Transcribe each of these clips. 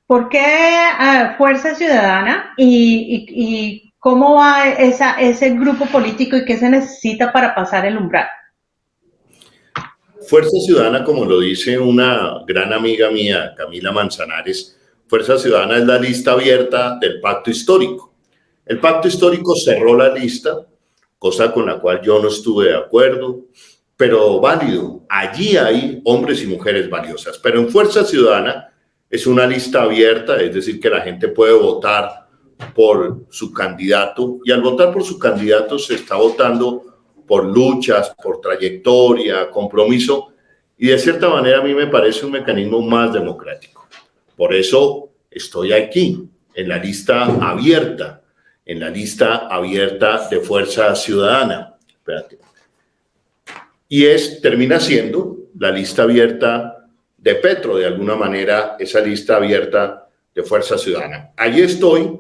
¿Por qué Fuerza Ciudadana y cómo va ese grupo político y qué se necesita para pasar el umbral? Fuerza Ciudadana, como lo dice una gran amiga mía, Camila Manzanares, Fuerza Ciudadana es la lista abierta del pacto histórico. El pacto histórico cerró la lista, cosa con la cual yo no estuve de acuerdo, pero válido. Allí hay hombres y mujeres valiosas, pero en Fuerza Ciudadana es una lista abierta, es decir, que la gente puede votar por su candidato y al votar por su candidato se está votando por luchas, por trayectoria, compromiso, y de cierta manera a mí me parece un mecanismo más democrático. Por eso estoy aquí, en la lista abierta, de Fuerza Ciudadana. Espérate. Y termina siendo la lista abierta de Petro, de alguna manera, esa lista abierta de Fuerza Ciudadana. Allí estoy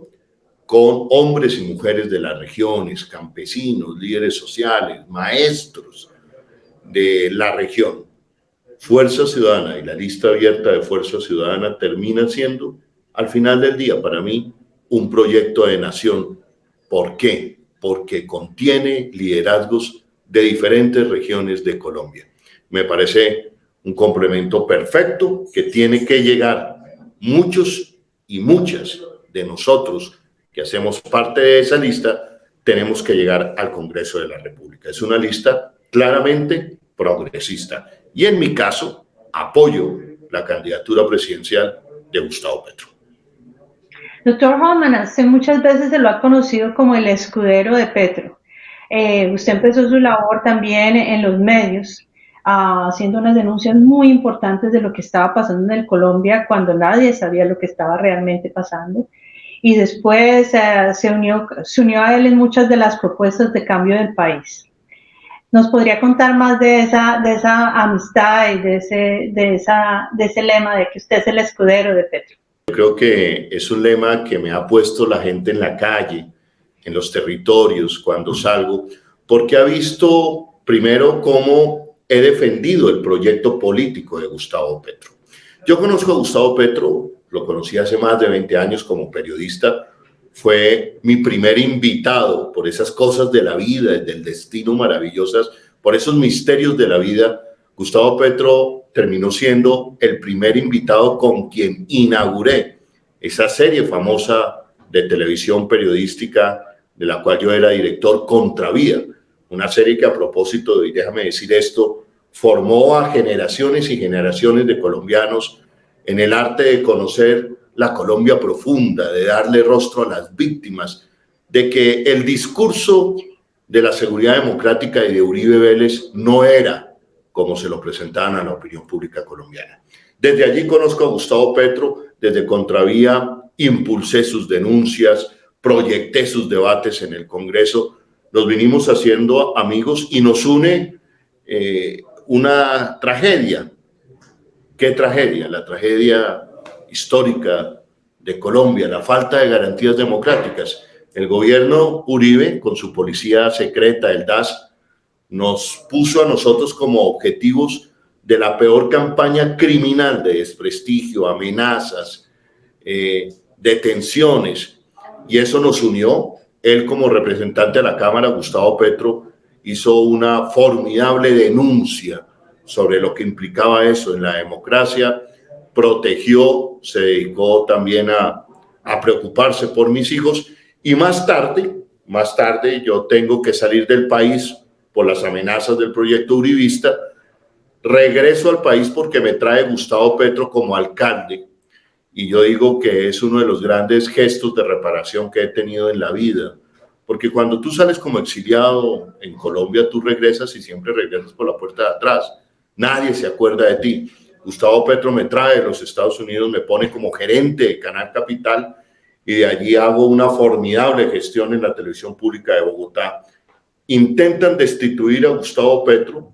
con hombres y mujeres de las regiones, campesinos, líderes sociales, maestros de la región. Fuerza Ciudadana y la lista abierta de Fuerza Ciudadana termina siendo, al final del día, para mí, un proyecto de nación. ¿Por qué? Porque contiene liderazgos de diferentes regiones de Colombia. Me parece un complemento perfecto que tiene que llegar muchos y muchas de nosotros que hacemos parte de esa lista, tenemos que llegar al Congreso de la República. Es una lista claramente progresista. Y en mi caso, apoyo la candidatura presidencial de Gustavo Petro. Doctor Hoffman, usted muchas veces se lo ha conocido como el escudero de Petro. Usted empezó su labor también en los medios, haciendo unas denuncias muy importantes de lo que estaba pasando en Colombia cuando nadie sabía lo que estaba realmente pasando. Y después se unió a él en muchas de las propuestas de cambio del país. ¿Nos podría contar más de esa amistad y de ese lema de que usted es el escudero de Petro? Yo creo que es un lema que me ha puesto la gente en la calle, en los territorios, cuando salgo, porque ha visto primero cómo he defendido el proyecto político de Gustavo Petro. Yo conozco a Gustavo Petro, lo conocí hace más de 20 años como periodista, fue mi primer invitado por esas cosas de la vida, del destino maravillosas, por esos misterios de la vida. Gustavo Petro terminó siendo el primer invitado con quien inauguré esa serie famosa de televisión periodística de la cual yo era director, Contravía, una serie que a propósito, y déjame decir esto, formó a generaciones y generaciones de colombianos en el arte de conocer la Colombia profunda, de darle rostro a las víctimas, de que el discurso de la seguridad democrática y de Uribe Vélez no era como se lo presentaban a la opinión pública colombiana. Desde allí conozco a Gustavo Petro, desde Contravía impulsé sus denuncias, proyecté sus debates en el Congreso, nos vinimos haciendo amigos y nos une una tragedia. ¿Qué tragedia? La tragedia histórica de Colombia, la falta de garantías democráticas. El gobierno Uribe, con su policía secreta, el DAS, nos puso a nosotros como objetivos de la peor campaña criminal de desprestigio, amenazas, detenciones, y eso nos unió. Él, como representante de la Cámara, Gustavo Petro, hizo una formidable denuncia sobre lo que implicaba eso en la democracia, protegió, se dedicó también a preocuparse por mis hijos, y más tarde yo tengo que salir del país por las amenazas del proyecto uribista. Regreso al país porque me trae Gustavo Petro como alcalde, y yo digo que es uno de los grandes gestos de reparación que he tenido en la vida, porque cuando tú sales como exiliado en Colombia, tú regresas y siempre regresas por la puerta de atrás. Nadie se acuerda de ti. Gustavo Petro me trae de los Estados Unidos, me pone como gerente de Canal Capital, y de allí hago una formidable gestión en la televisión pública de Bogotá. Intentan destituir a Gustavo Petro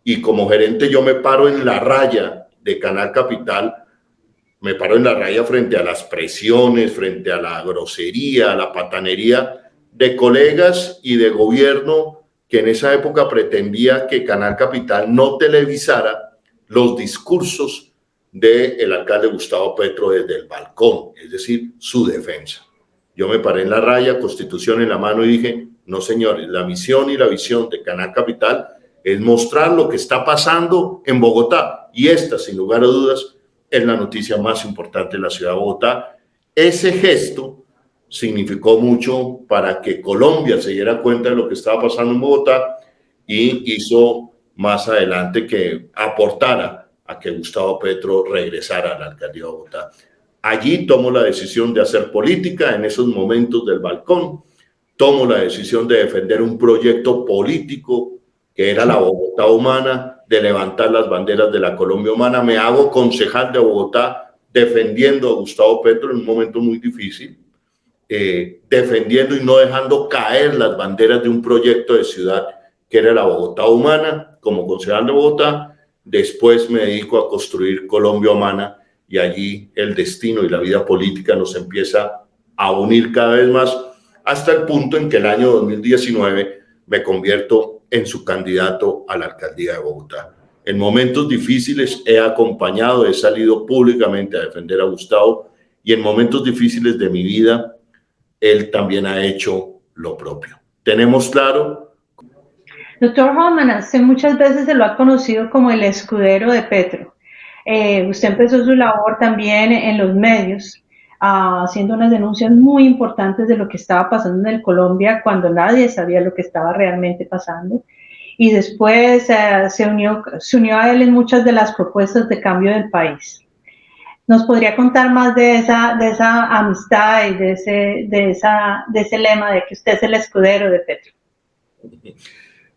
y como gerente yo me paro en la raya de Canal Capital, me paro en la raya frente a las presiones, frente a la grosería, a la patanería de colegas y de gobierno que en esa época pretendía que Canal Capital no televisara los discursos del alcalde Gustavo Petro desde el balcón, es decir, su defensa. Yo me paré en la raya, Constitución en la mano y dije, no señores, la misión y la visión de Canal Capital es mostrar lo que está pasando en Bogotá. Y esta, sin lugar a dudas, es la noticia más importante de la ciudad de Bogotá. Ese gesto significó mucho para que Colombia se diera cuenta de lo que estaba pasando en Bogotá y hizo más adelante que aportara a que Gustavo Petro regresara a la alcaldía de Bogotá. Allí tomo la decisión de hacer política en esos momentos del balcón, tomo la decisión de defender un proyecto político que era la Bogotá humana, de levantar las banderas de la Colombia humana. Me hago concejal de Bogotá defendiendo a Gustavo Petro en un momento muy difícil, defendiendo y no dejando caer las banderas de un proyecto de ciudad que era la Bogotá humana. Como concejal de Bogotá, después me dedico a construir Colombia humana y allí el destino y la vida política nos empieza a unir cada vez más hasta el punto en que el año 2019 me convierto en su candidato a la alcaldía de Bogotá. En momentos difíciles he acompañado, he salido públicamente a defender a Gustavo y en momentos difíciles de mi vida él también ha hecho lo propio. Tenemos claro. Doctor Hoffman, usted muchas veces se lo ha conocido como el escudero de Petro. Usted empezó su labor también en los medios, haciendo unas denuncias muy importantes de lo que estaba pasando en Colombia cuando nadie sabía lo que estaba realmente pasando. Y después se unió a él en muchas de las propuestas de cambio del país. ¿Nos podría contar más de esa amistad y de ese lema de que usted es el escudero de Petro?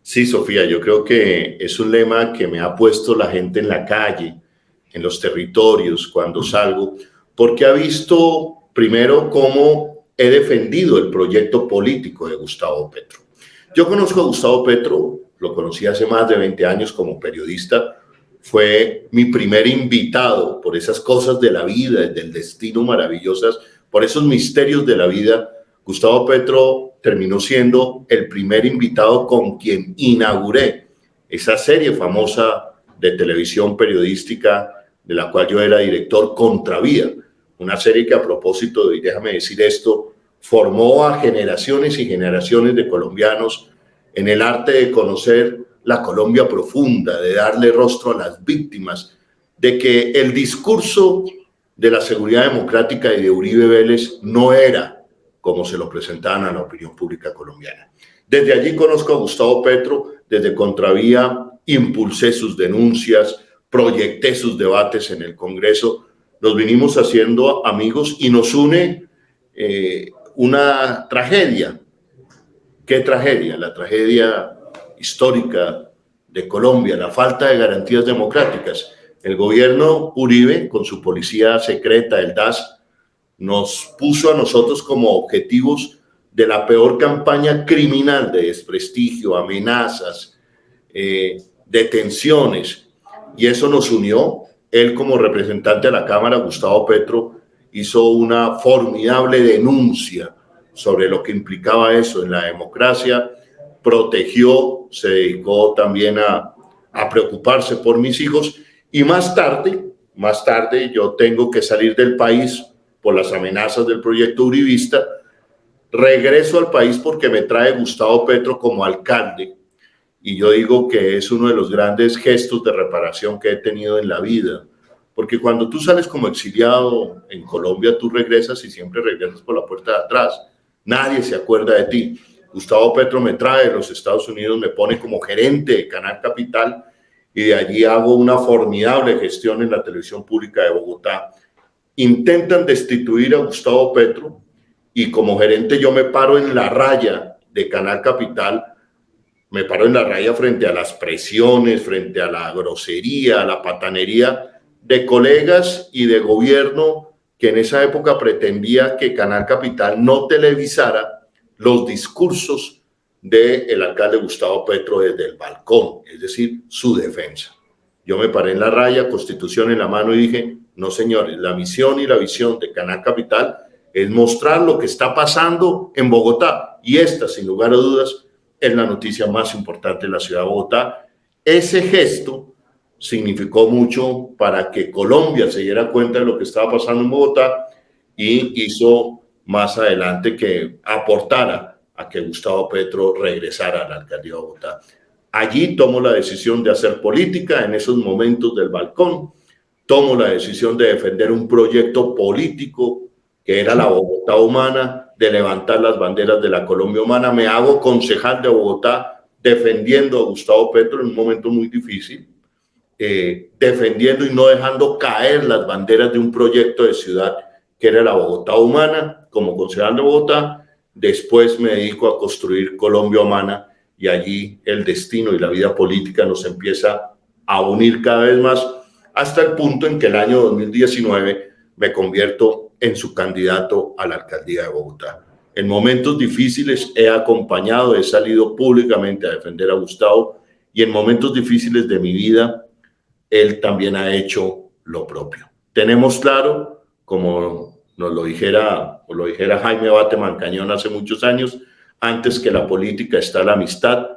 Sí, Sofía, yo creo que es un lema que me ha puesto la gente en la calle, en los territorios, cuando salgo, porque ha visto primero cómo he defendido el proyecto político de Gustavo Petro. Yo conozco a Gustavo Petro, lo conocí hace más de 20 años como periodista, fue mi primer invitado por esas cosas de la vida, del destino maravillosas, por esos misterios de la vida. Gustavo Petro terminó siendo el primer invitado con quien inauguré esa serie famosa de televisión periodística de la cual yo era director, Contravía, una serie que a propósito, y déjame decir esto, formó a generaciones y generaciones de colombianos en el arte de conocer la Colombia profunda, de darle rostro a las víctimas, de que el discurso de la seguridad democrática y de Uribe Vélez no era como se lo presentaban a la opinión pública colombiana. Desde allí conozco a Gustavo Petro, desde Contravía impulsé sus denuncias, proyecté sus debates en el Congreso, nos vinimos haciendo amigos y nos une una tragedia. ¿Qué tragedia? La tragedia histórica de Colombia, la falta de garantías democráticas. El gobierno Uribe, con su policía secreta, el DAS, nos puso a nosotros como objetivos de la peor campaña criminal de desprestigio, amenazas, detenciones, y eso nos unió. Él, como representante de la Cámara, Gustavo Petro, hizo una formidable denuncia sobre lo que implicaba eso en la democracia, protegió, se dedicó también a preocuparse por mis hijos, y más tarde yo tengo que salir del país por las amenazas del proyecto uribista. Regreso al país porque me trae Gustavo Petro como alcalde, y yo digo que es uno de los grandes gestos de reparación que he tenido en la vida, porque cuando tú sales como exiliado en Colombia, tú regresas y siempre regresas por la puerta de atrás. Nadie se acuerda de ti. Gustavo Petro me trae de los Estados Unidos, me pone como gerente de Canal Capital, y de allí hago una formidable gestión en la televisión pública de Bogotá. Intentan destituir a Gustavo Petro y como gerente yo me paro en la raya de Canal Capital, me paro en la raya frente a las presiones, frente a la grosería, a la patanería de colegas y de gobierno que en esa época pretendía que Canal Capital no televisara los discursos del alcalde Gustavo Petro desde el balcón, es decir, su defensa. Yo me paré en la raya, Constitución en la mano, y dije, no señores, la misión y la visión de Canal Capital es mostrar lo que está pasando en Bogotá, y esta, sin lugar a dudas, es la noticia más importante de la ciudad de Bogotá. Ese gesto significó mucho para que Colombia se diera cuenta de lo que estaba pasando en Bogotá y hizo más adelante que aportara a que Gustavo Petro regresara a la alcaldía de Bogotá. Allí tomó la decisión de hacer política en esos momentos del balcón, tomo la decisión de defender un proyecto político que era la Bogotá humana, de levantar las banderas de la Colombia humana. Me hago concejal de Bogotá defendiendo a Gustavo Petro en un momento muy difícil, defendiendo y no dejando caer las banderas de un proyecto de ciudad que era la Bogotá humana. Como concejal de Bogotá, después me dedico a construir Colombia humana y allí el destino y la vida política nos empieza a unir cada vez más, hasta el punto en que el año 2019 me convierto en su candidato a la alcaldía de Bogotá. En momentos difíciles he acompañado, he salido públicamente a defender a Gustavo, y en momentos difíciles de mi vida, él también ha hecho lo propio. Tenemos claro, como nos lo dijera Jaime Bateman Cañón hace muchos años, antes que la política está la amistad,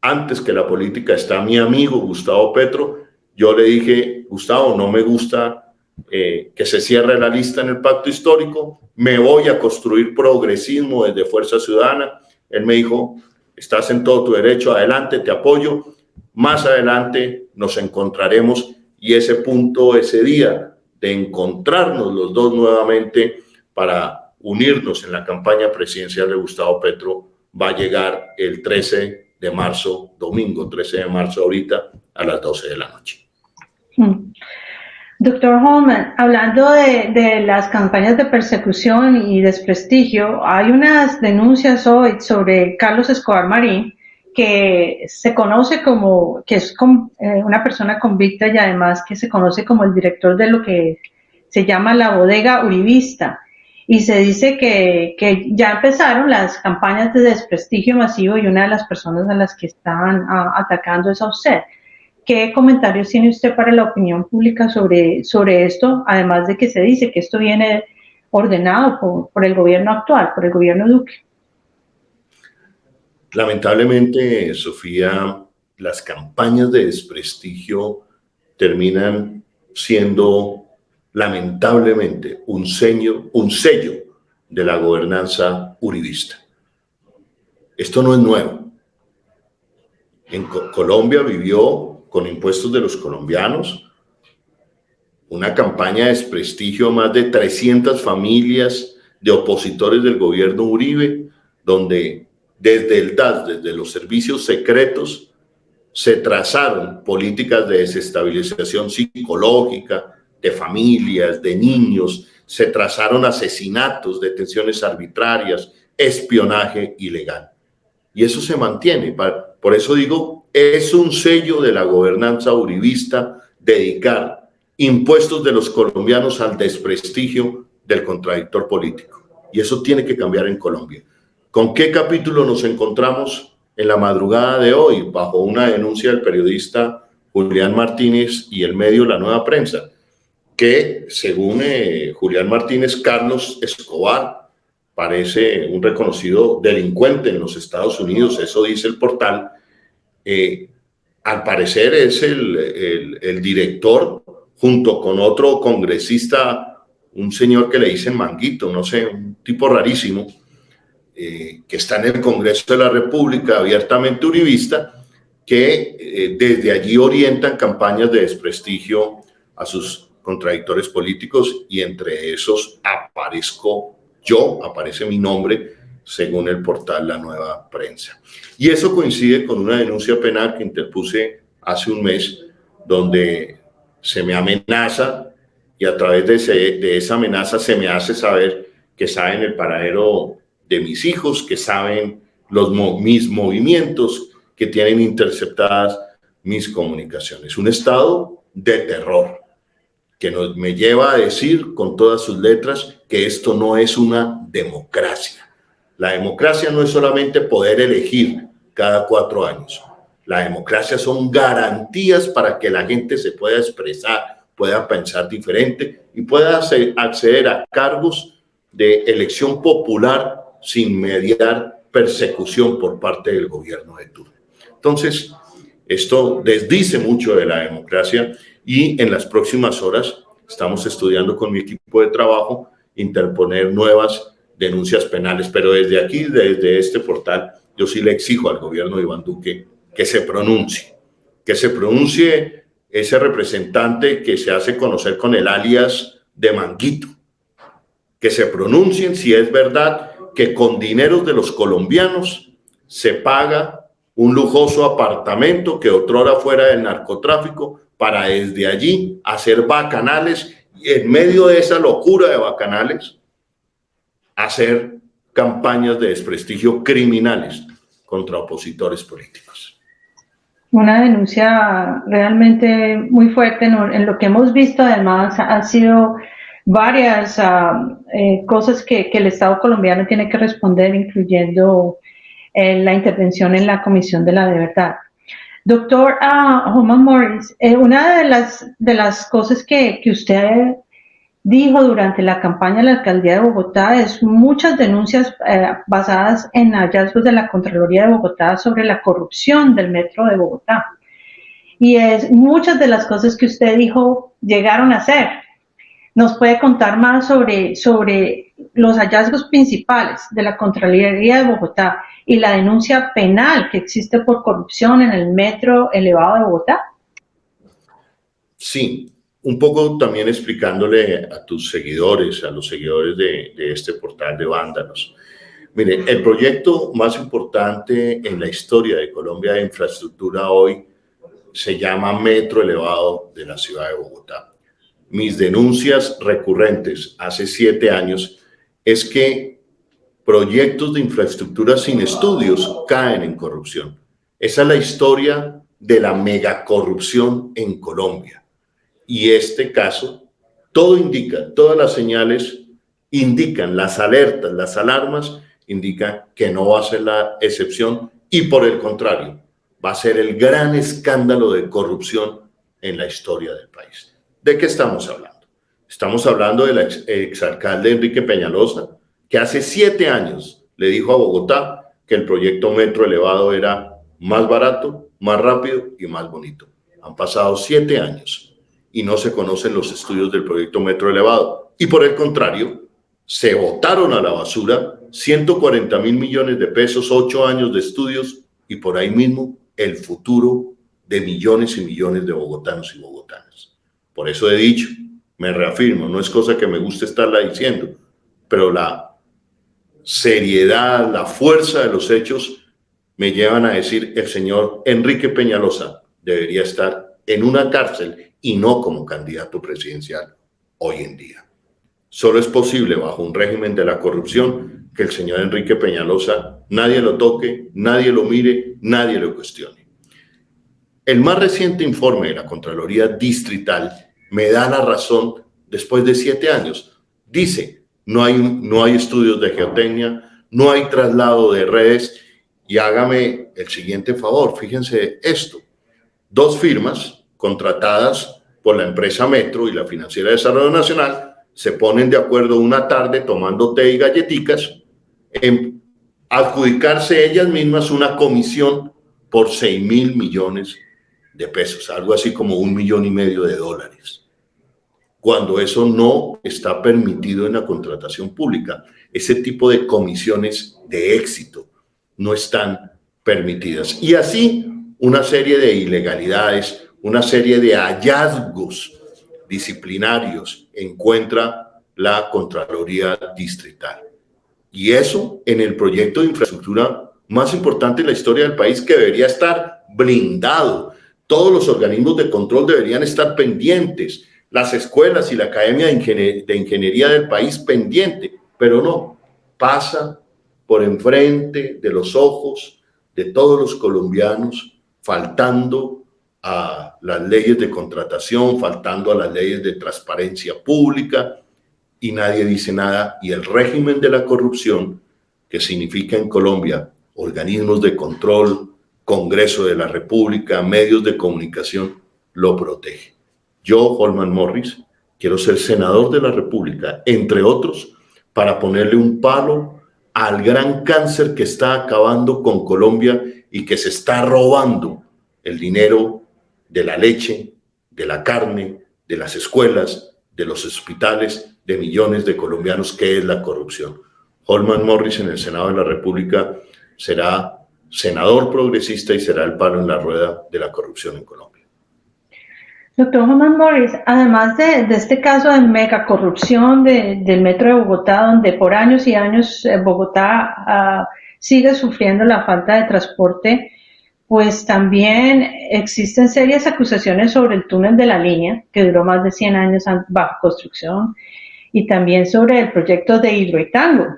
antes que la política está mi amigo Gustavo Petro. Yo le dije: Gustavo, no me gusta que se cierre la lista en el pacto histórico, me voy a construir progresismo desde Fuerza Ciudadana. Él me dijo: estás en todo tu derecho, adelante, te apoyo. Más adelante nos encontraremos, y ese punto, ese día de encontrarnos los dos nuevamente para unirnos en la campaña presidencial de Gustavo Petro, va a llegar el 13 de marzo, domingo 13 de marzo, ahorita a las 12 de la noche. Doctor Holman, hablando de las campañas de persecución y desprestigio, hay unas denuncias hoy sobre Carlos Escobar Marín, que se conoce como, que es una persona convicta y además que se conoce como el director de lo que se llama la bodega uribista. Y se dice que ya empezaron las campañas de desprestigio masivo y una de las personas a las que están atacando es a usted. ¿Qué comentarios tiene usted para la opinión pública sobre esto? Además de que se dice que esto viene ordenado por el gobierno actual, por el gobierno Duque. Lamentablemente, Sofía, las campañas de desprestigio terminan siendo, lamentablemente, un sello de la gobernanza uribista. Esto no es nuevo. En Colombia vivió, con impuestos de los colombianos, una campaña de desprestigio a más de 300 familias de opositores del gobierno Uribe, donde desde el DAS, desde los servicios secretos, se trazaron políticas de desestabilización psicológica de familias, de niños, se trazaron asesinatos, detenciones arbitrarias, espionaje ilegal. Y eso se mantiene. Por eso digo, es un sello de la gobernanza uribista dedicar impuestos de los colombianos al desprestigio del contradictor político. Y eso tiene que cambiar en Colombia. ¿Con qué capítulo nos encontramos en la madrugada de hoy? Bajo una denuncia del periodista Julián Martínez y el medio La Nueva Prensa, que según Julián Martínez, Carlos Escobar parece un reconocido delincuente en los Estados Unidos, eso dice el portal. Al parecer es el director, junto con otro congresista, un señor que le dicen Manguito, no sé, un tipo rarísimo, que está en el Congreso de la República, abiertamente uribista, que desde allí orientan campañas de desprestigio a sus contradictores políticos, y entre esos aparece mi nombre, según el portal La Nueva Prensa. Y eso coincide con una denuncia penal que interpuse hace un mes, donde se me amenaza, y a través de esa amenaza se me hace saber que saben el paradero de mis hijos, que saben mis movimientos, que tienen interceptadas mis comunicaciones. Un estado de terror que me lleva a decir con todas sus letras que esto no es una democracia. La democracia no es solamente poder elegir cada 4 años. La democracia son garantías para que la gente se pueda expresar, pueda pensar diferente y pueda acceder a cargos de elección popular sin mediar persecución por parte del gobierno de turno. Entonces, Esto desdice mucho de la democracia y en las próximas horas estamos estudiando con mi equipo de trabajo interponer nuevas denuncias penales, pero desde aquí, desde este portal, yo sí le exijo al gobierno de Iván Duque que se pronuncie ese representante que se hace conocer con el alias de Manguito, que se pronuncien si es verdad que con dineros de los colombianos se paga un lujoso apartamento que otrora fuera del narcotráfico para desde allí hacer bacanales y en medio de esa locura de bacanales hacer campañas de desprestigio criminales contra opositores políticos. Una denuncia realmente muy fuerte. En lo que hemos visto, además, han sido varias cosas que el Estado colombiano tiene que responder, incluyendo la intervención en la Comisión de la Verdad. Doctor Holman Morris, una de las cosas que usted dijo durante la campaña de la alcaldía de Bogotá es muchas denuncias basadas en hallazgos de la Contraloría de Bogotá sobre la corrupción del metro de Bogotá. Y muchas de las cosas que usted dijo llegaron a ser. ¿Nos puede contar más sobre los hallazgos principales de la Contraloría de Bogotá y la denuncia penal que existe por corrupción en el metro elevado de Bogotá? Sí, un poco también explicándole a tus seguidores, a los seguidores de este portal de Vándalos. Mire, el proyecto más importante en la historia de Colombia de infraestructura hoy se llama Metro Elevado de la ciudad de Bogotá. Mis denuncias recurrentes hace 7 años es que proyectos de infraestructura sin estudios caen en corrupción. Esa es la historia de la megacorrupción en Colombia. Y este caso, todo indica, todas las señales indican, las alertas, las alarmas indican que no va a ser la excepción y por el contrario, va a ser el gran escándalo de corrupción en la historia del país. ¿De qué estamos hablando? Estamos hablando del exalcalde Enrique Peñalosa, que hace 7 años le dijo a Bogotá que el proyecto Metro Elevado era más barato, más rápido y más bonito. Han pasado 7 años y no se conocen los estudios del proyecto Metro Elevado. Y por el contrario, se botaron a la basura 140.000 millones de pesos, 8 años de estudios y por ahí mismo el futuro de millones y millones de bogotanos y bogotanas. Por eso he dicho, me reafirmo, no es cosa que me guste estarla diciendo, pero la seriedad, la fuerza de los hechos me llevan a decir el señor Enrique Peñalosa debería estar en una cárcel y no como candidato presidencial hoy en día. Solo es posible bajo un régimen de la corrupción que el señor Enrique Peñalosa nadie lo toque, nadie lo mire, nadie lo cuestione. El más reciente informe de la Contraloría Distrital me da la razón después de 7 años. Dice, no hay estudios de geotecnia, no hay traslado de redes y hágame el siguiente favor, fíjense esto. 2 firmas contratadas por la empresa Metro y la Financiera de Desarrollo Nacional se ponen de acuerdo una tarde tomando té y galletitas en adjudicarse ellas mismas una comisión por 6.000 millones de pesos, algo así como $1,5 millones, cuando eso no está permitido en la contratación pública. Ese tipo de comisiones de éxito no están permitidas. Y así una serie de ilegalidades, una serie de hallazgos disciplinarios encuentra la Contraloría Distrital. Y eso en el proyecto de infraestructura más importante en la historia del país, que debería estar blindado. Todos los organismos de control deberían estar pendientes, las escuelas y la Academia de Ingeniería del país pendiente, pero no, pasa por enfrente de los ojos de todos los colombianos, faltando a las leyes de contratación, faltando a las leyes de transparencia pública, y nadie dice nada. Y el régimen de la corrupción, que significa en Colombia organismos de control, Congreso de la República, medios de comunicación, lo protege. Yo, Holman Morris, quiero ser senador de la República, entre otros, para ponerle un palo al gran cáncer que está acabando con Colombia y que se está robando el dinero de la leche, de la carne, de las escuelas, de los hospitales, de millones de colombianos, que es la corrupción. Holman Morris en el Senado de la República será senador progresista y será el palo en la rueda de la corrupción en Colombia. Doctor Holman Morris, además de este caso de mega corrupción del Metro de Bogotá, donde por años y años Bogotá sigue sufriendo la falta de transporte, pues también existen serias acusaciones sobre el túnel de la línea, que duró más de 100 años bajo construcción, y también sobre el proyecto de Hidroituango,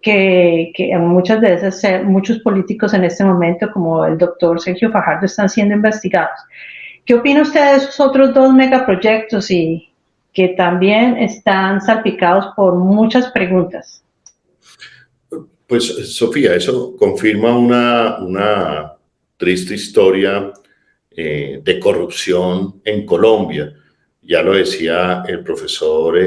que muchas de esas, muchos políticos en este momento, como el doctor Sergio Fajardo, están siendo investigados. ¿Qué opina usted de esos otros dos megaproyectos y que también están salpicados por muchas preguntas? Pues, Sofía, eso confirma una triste historia de corrupción en Colombia. Ya lo decía el profesor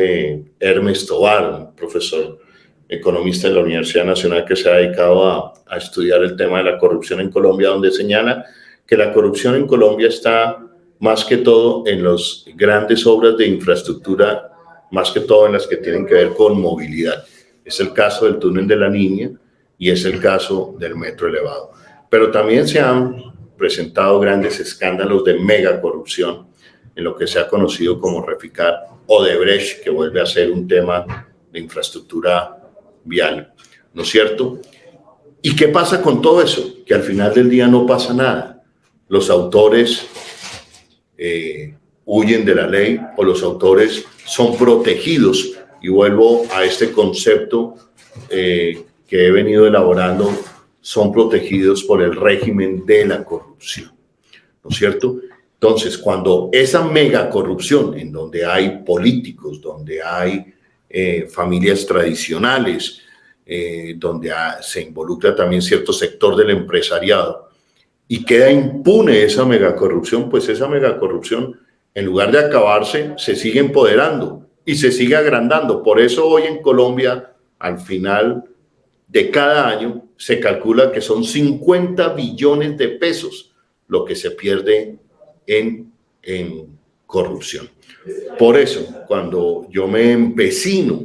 Hermes Tovar, un profesor economista de la Universidad Nacional que se ha dedicado a estudiar el tema de la corrupción en Colombia, donde señala que la corrupción en Colombia está más que todo en las grandes obras de infraestructura, más que todo en las que tienen que ver con movilidad. Es el caso del túnel de la Niña y es el caso del metro elevado. Pero también se han presentado grandes escándalos de mega corrupción en lo que se ha conocido como Reficar, Odebrecht, que vuelve a ser un tema de infraestructura vial, ¿no es cierto? ¿Y qué pasa con todo eso? Que al final del día no pasa nada. Los autores huyen de la ley o los autores son protegidos, y vuelvo a este concepto que he venido elaborando, son protegidos por el régimen de la corrupción, ¿no es cierto? Entonces, cuando esa mega corrupción, en donde hay políticos, donde hay familias tradicionales, donde se involucra también cierto sector del empresariado, y queda impune esa megacorrupción, pues esa megacorrupción, en lugar de acabarse, se sigue empoderando y se sigue agrandando. Por eso hoy en Colombia, al final de cada año, se calcula que son 50 billones de pesos lo que se pierde en corrupción. Por eso, cuando yo me empecino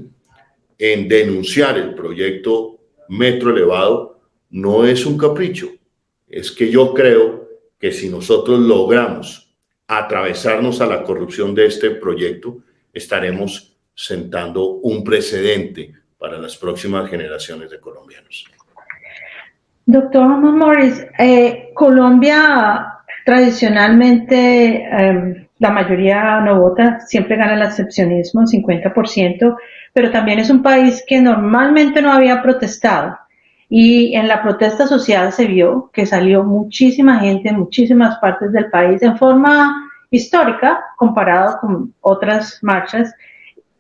en denunciar el proyecto Metro Elevado, no es un capricho. Es que yo creo que si nosotros logramos atravesarnos a la corrupción de este proyecto, estaremos sentando un precedente para las próximas generaciones de colombianos. Doctor Morris, Colombia tradicionalmente la mayoría no vota, siempre gana el abstencionismo, 50%, pero también es un país que normalmente no había protestado. Y en la protesta social se vio que salió muchísima gente en muchísimas partes del país en forma histórica comparado con otras marchas,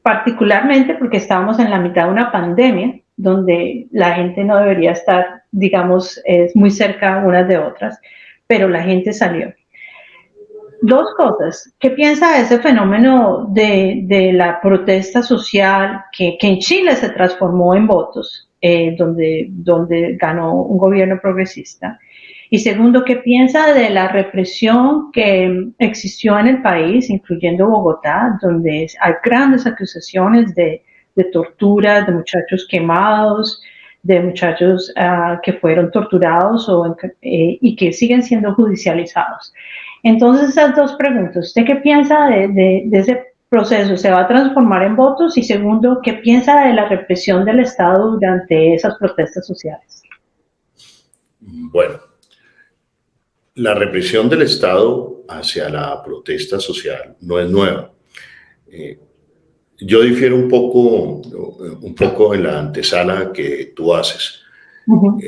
particularmente porque estábamos en la mitad de una pandemia donde la gente no debería estar, digamos, muy cerca unas de otras, pero la gente salió. Dos cosas. ¿Qué piensa de ese fenómeno de la protesta social que en Chile se transformó en votos, donde ganó un gobierno progresista? Y segundo, ¿qué piensa de la represión que existió en el país, incluyendo Bogotá, donde hay grandes acusaciones de tortura, de muchachos quemados, de muchachos que fueron torturados y que siguen siendo judicializados? Entonces, esas dos preguntas. ¿Usted qué piensa de ese proceso? ¿Se va a transformar en votos? Y segundo, ¿qué piensa de la represión del Estado durante esas protestas sociales? Bueno, la represión del Estado hacia la protesta social no es nueva. Yo difiero un poco en la antesala que tú haces. Uh-huh.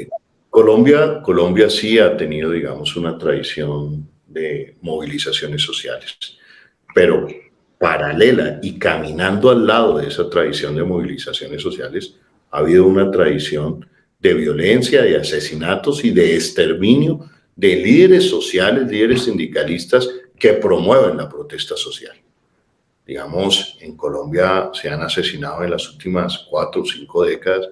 Colombia sí ha tenido, digamos, una tradición de movilizaciones sociales, pero paralela y caminando al lado de esa tradición de movilizaciones sociales, ha habido una tradición de violencia, de asesinatos y de exterminio de líderes sociales, líderes sindicalistas que promueven la protesta social. Digamos, en Colombia se han asesinado en las últimas 4 o 5 décadas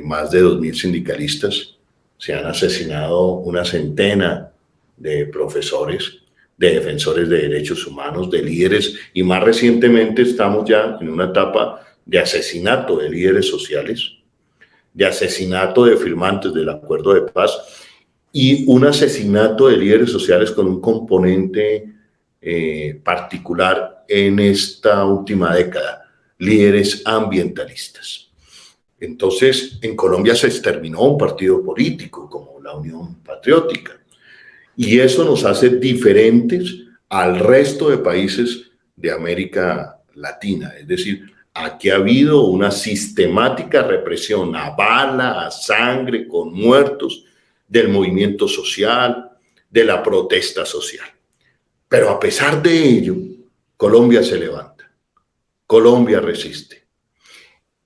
más de 2.000 sindicalistas, se han asesinado una centena de profesores, de defensores de derechos humanos, de líderes, y más recientemente estamos ya en una etapa de asesinato de líderes sociales, de asesinato de firmantes del acuerdo de paz y un asesinato de líderes sociales con un componente particular en esta última década, líderes ambientalistas. Entonces, en Colombia se exterminó un partido político como la Unión Patriótica, y eso nos hace diferentes al resto de países de América Latina. Es decir, aquí ha habido una sistemática represión a bala, a sangre, con muertos, del movimiento social, de la protesta social. Pero a pesar de ello, Colombia se levanta, Colombia resiste.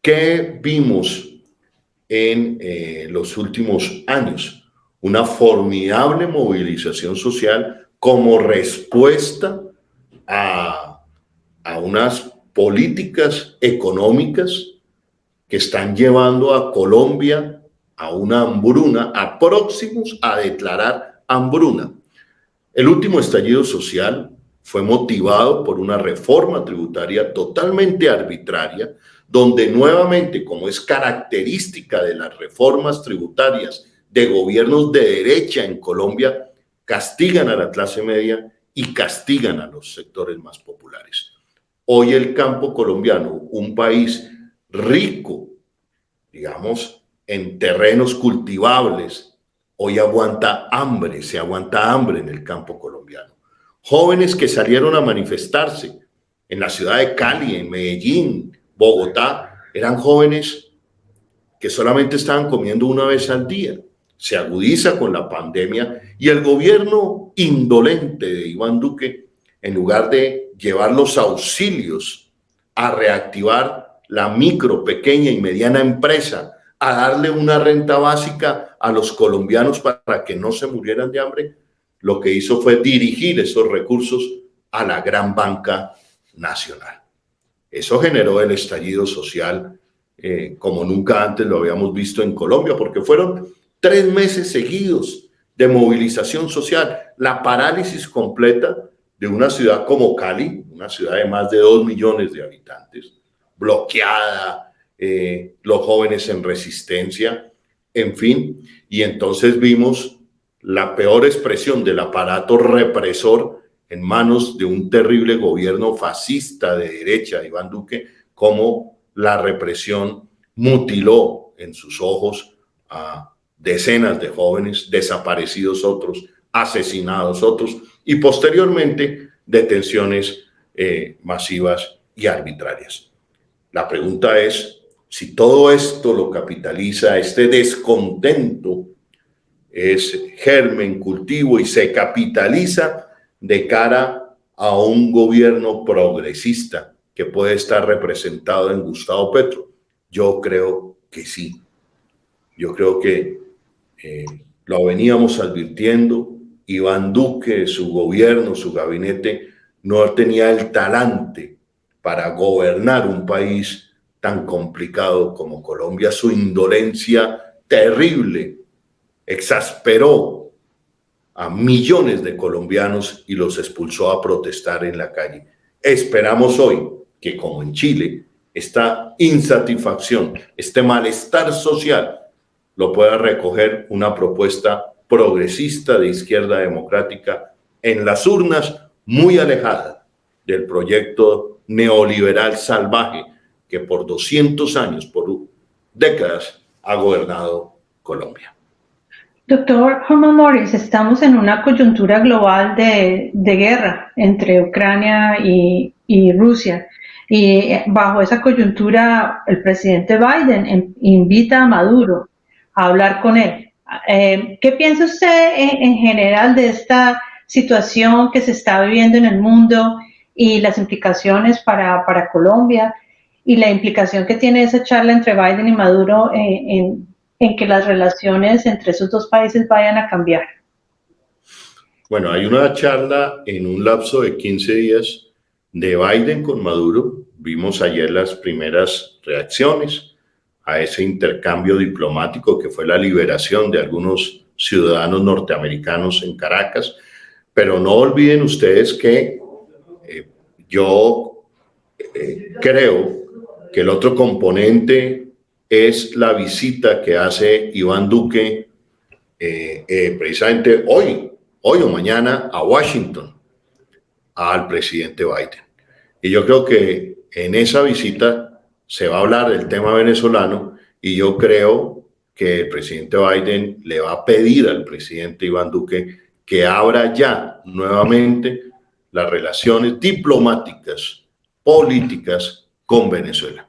¿Qué vimos en los últimos años? Una formidable movilización social como respuesta a unas políticas económicas que están llevando a Colombia a una hambruna, a próximos a declarar hambruna. El último estallido social fue motivado por una reforma tributaria totalmente arbitraria, donde nuevamente, como es característica de las reformas tributarias de gobiernos de derecha en Colombia, castigan a la clase media y castigan a los sectores más populares. Hoy el campo colombiano, un país rico, digamos, en terrenos cultivables, hoy aguanta hambre, se aguanta hambre en el campo colombiano. Jóvenes que salieron a manifestarse en la ciudad de Cali, en Medellín, Bogotá, eran jóvenes que solamente estaban comiendo una vez al día. Se agudiza con la pandemia y el gobierno indolente de Iván Duque, en lugar de llevar los auxilios a reactivar la micro, pequeña y mediana empresa, a darle una renta básica a los colombianos para que no se murieran de hambre, lo que hizo fue dirigir esos recursos a la gran banca nacional. Eso generó el estallido social como nunca antes lo habíamos visto en Colombia, porque fueron 3 meses seguidos de movilización social, la parálisis completa de una ciudad como Cali, una ciudad de más de 2 millones de habitantes, bloqueada, los jóvenes en resistencia, en fin, y entonces vimos la peor expresión del aparato represor en manos de un terrible gobierno fascista de derecha, Iván Duque, como la represión mutiló en sus ojos a decenas de jóvenes, desaparecidos otros, asesinados otros, y posteriormente detenciones masivas y arbitrarias. La pregunta es, si todo esto lo capitaliza, este descontento es germen, cultivo y se capitaliza de cara a un gobierno progresista que puede estar representado en Gustavo Petro. Yo creo que sí. Yo creo que lo veníamos advirtiendo. Iván Duque, su gobierno, su gabinete, no tenía el talante para gobernar un país tan complicado como Colombia. Su indolencia terrible exasperó a millones de colombianos y los expulsó a protestar en la calle. Esperamos hoy que, como en Chile, esta insatisfacción, este malestar social, lo pueda recoger una propuesta progresista de izquierda democrática en las urnas, muy alejada del proyecto neoliberal salvaje que por 200 años, por décadas, ha gobernado Colombia. Doctor Herman Morris, estamos en una coyuntura global de guerra entre Ucrania y Rusia. Y bajo esa coyuntura, el presidente Biden invita a Maduro a hablar con él. ¿Qué piensa usted en general de esta situación que se está viviendo en el mundo y las implicaciones para Colombia y la implicación que tiene esa charla entre Biden y Maduro en que las relaciones entre esos dos países vayan a cambiar? Bueno, hay una charla en un lapso de 15 días de Biden con Maduro. Vimos ayer las primeras reacciones a ese intercambio diplomático que fue la liberación de algunos ciudadanos norteamericanos en Caracas, pero no olviden ustedes que yo creo que el otro componente es la visita que hace Iván Duque precisamente hoy o mañana a Washington al presidente Biden. Y yo creo que en esa visita se va a hablar del tema venezolano y yo creo que el presidente Biden le va a pedir al presidente Iván Duque que abra ya nuevamente las relaciones diplomáticas, políticas con Venezuela.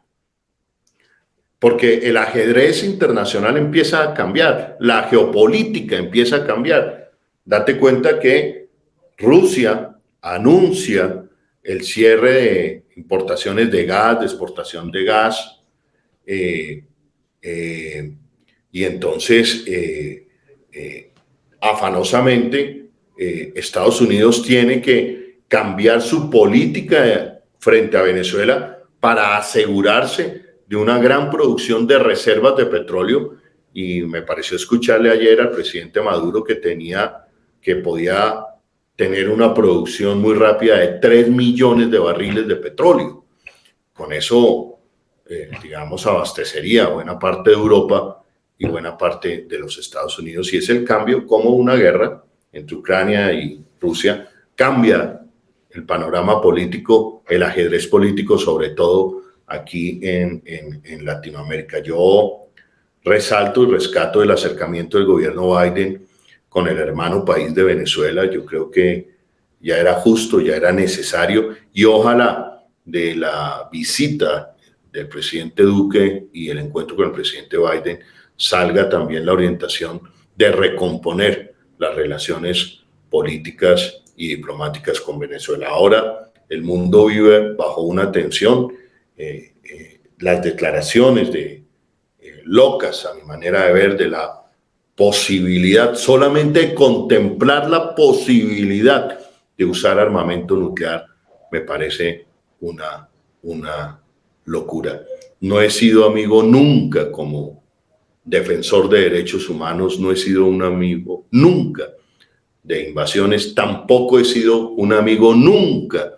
Porque el ajedrez internacional empieza a cambiar, la geopolítica empieza a cambiar. Date cuenta que Rusia anuncia el cierre de importaciones de gas, de exportación de gas, y entonces afanosamente Estados Unidos tiene que cambiar su política frente a Venezuela para asegurarse de una gran producción de reservas de petróleo, y me pareció escucharle ayer al presidente Maduro que podía tener una producción muy rápida de 3 millones de barriles de petróleo. Con eso, digamos, abastecería buena parte de Europa y buena parte de los Estados Unidos. Y es el cambio, como una guerra entre Ucrania y Rusia cambia el panorama político, el ajedrez político, sobre todo aquí en Latinoamérica. Yo resalto y rescato el acercamiento del gobierno Biden con el hermano país de Venezuela. Yo creo que ya era justo, ya era necesario, y ojalá de la visita del presidente Duque y el encuentro con el presidente Biden salga también la orientación de recomponer las relaciones políticas y diplomáticas con Venezuela. Ahora el mundo vive bajo una tensión. Las declaraciones locas, a mi manera de ver, de la posibilidad, solamente contemplar la posibilidad de usar armamento nuclear, me parece una locura. No he sido amigo nunca, como defensor de derechos humanos, no he sido un amigo nunca de invasiones, tampoco he sido un amigo nunca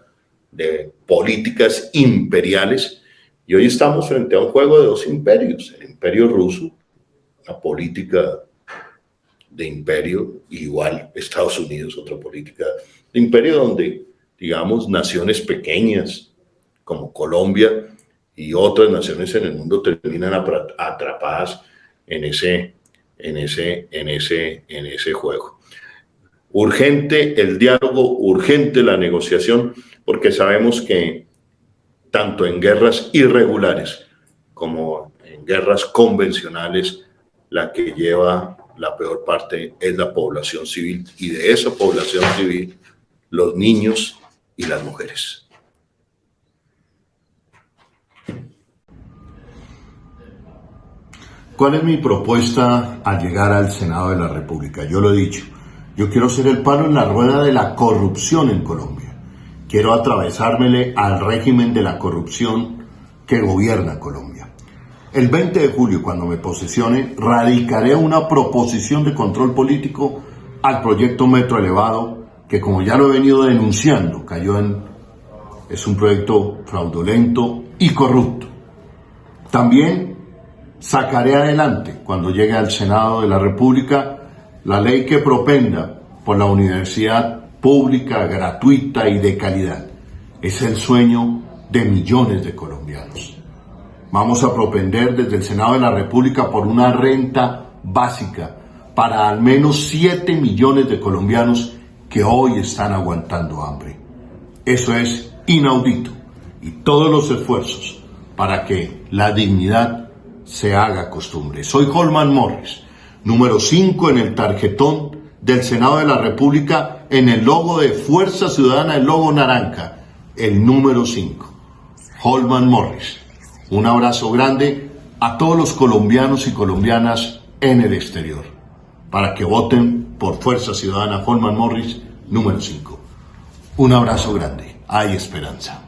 de políticas imperiales, y hoy estamos frente a un juego de dos imperios: el imperio ruso, la política de imperio, igual Estados Unidos, otra política de imperio, donde, digamos, naciones pequeñas como Colombia y otras naciones en el mundo terminan atrapadas en ese juego. Urgente el diálogo, urgente la negociación, porque sabemos que tanto en guerras irregulares como en guerras convencionales, la que lleva la peor parte es la población civil, y de esa población civil, los niños y las mujeres. ¿Cuál es mi propuesta al llegar al Senado de la República? Yo lo he dicho, yo quiero ser el palo en la rueda de la corrupción en Colombia. Quiero atravesármele al régimen de la corrupción que gobierna Colombia. El 20 de julio, cuando me posesione, radicaré una proposición de control político al proyecto Metro Elevado, que, como ya lo he venido denunciando, es un proyecto fraudulento y corrupto. También sacaré adelante, cuando llegue al Senado de la República, la ley que propenda por la universidad pública, gratuita y de calidad. Es el sueño de millones de colombianos. Vamos a propender desde el Senado de la República por una renta básica para al menos 7 millones de colombianos que hoy están aguantando hambre. Eso es inaudito, y todos los esfuerzos para que la dignidad se haga costumbre. Soy Holman Morris, número 5 en el tarjetón del Senado de la República, en el logo de Fuerza Ciudadana, el logo naranja, el número 5. Holman Morris. Un abrazo grande a todos los colombianos y colombianas en el exterior, para que voten por Fuerza Ciudadana Holman Morris, número 5. Un abrazo grande. Hay esperanza.